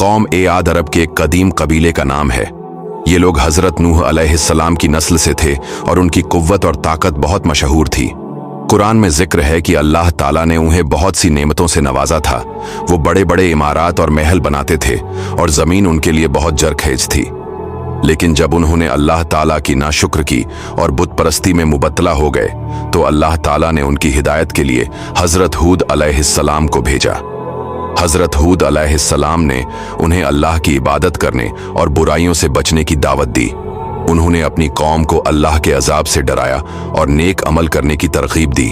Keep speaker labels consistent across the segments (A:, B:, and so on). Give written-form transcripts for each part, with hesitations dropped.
A: कौम ए आद अरब के एक कदीम कबीले का नाम है। ये लोग हजरत नूह अलैहिस्सलाम की नस्ल से थे और उनकी कुव्वत और ताकत बहुत मशहूर थी। कुरान में जिक्र है कि अल्लाह ताला ने उन्हें बहुत सी नेमतों से नवाजा था। वो बड़े बड़े इमारात और महल बनाते थे और जमीन उनके लिए बहुत जरखेज थी। लेकिन जब उन्होंने अल्लाह ताला की नाशुक्र की और बुत परस्ती में मुबत्तला हो गए तो अल्लाह ताला ने उनकी हिदायत के लिए हजरत हूद अलैहिस्सलाम को भेजा। हजरत हूद अलैहिस्सलाम ने उन्हें अल्लाह की इबादत करने और बुराइयों से बचने की दावत दी। उन्होंने अपनी कौम को अल्लाह के अजाब से डराया और नेक अमल करने की तरगीब दी।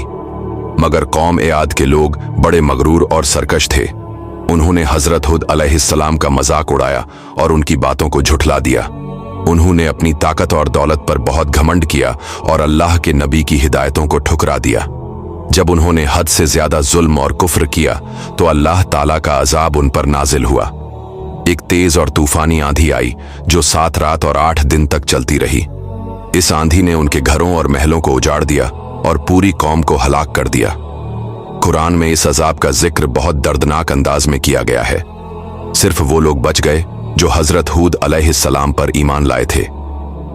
A: मगर कौम ए आद के लोग बड़े मगरूर और सरकश थे। उन्होंने हजरत हूद अलैहिस्सलाम का मजाक उड़ाया और उनकी बातों को झुठला दिया। उन्होंने अपनी ताकत और दौलत पर बहुत घमंड किया और अल्लाह के नबी की हिदायतों को ठुकरा दिया। जब उन्होंने हद से ज्यादा जुल्म और कुफ्र किया तो अल्लाह ताला का अजाब उन पर नाजिल हुआ। एक तेज और तूफानी आंधी आई जो 7 रात और 8 दिन तक चलती रही। इस आंधी ने उनके घरों और महलों को उजाड़ दिया और पूरी कौम को हलाक कर दिया। कुरान में इस अजाब का जिक्र बहुत दर्दनाक अंदाज में किया गया है। सिर्फ वो लोग बच गए जो हजरत हूद अलैहिस्सलाम पर ईमान लाए थे।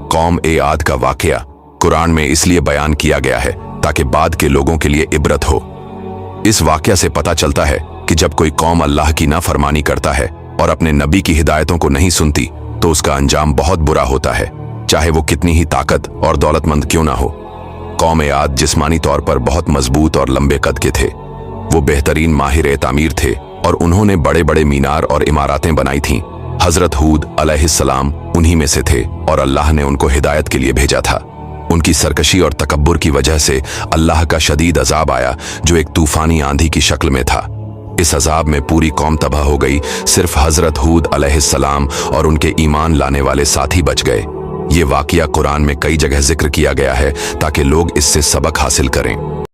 A: कौम ए आद का वाकया कुरान में इसलिए बयान किया गया है ताकि बाद के लोगों के लिए इबरत हो। इस वाकया से पता चलता है कि जब कोई कौम अल्लाह की नाफरमानी करता है और अपने नबी की हिदायतों को नहीं सुनती तो उसका अंजाम बहुत बुरा होता है, चाहे वो कितनी ही ताकत और दौलतमंद क्यों ना हो। कौम ए आद जिस्मानी तौर पर बहुत मजबूत और लंबे कद के थे। वो बेहतरीन माहिर तामीर थे और उन्होंने बड़े बड़े मीनार और इमारतें बनाई थीं। हजरत हूद अलैहिस्सलाम उन्हीं में से थे और अल्लाह ने उनको हिदायत के लिए भेजा था। उनकी सरकशी और तकब्बुर की वजह से अल्लाह का शदीद अजाब आया जो एक तूफानी आंधी की शक्ल में था। इस अजाब में पूरी कौम तबाह हो गई। सिर्फ हजरत हूद अलैहिस्सलाम और उनके ईमान लाने वाले साथी बच गए। ये वाकया कुरान में कई जगह जिक्र किया गया है ताकि लोग इससे सबक हासिल करें।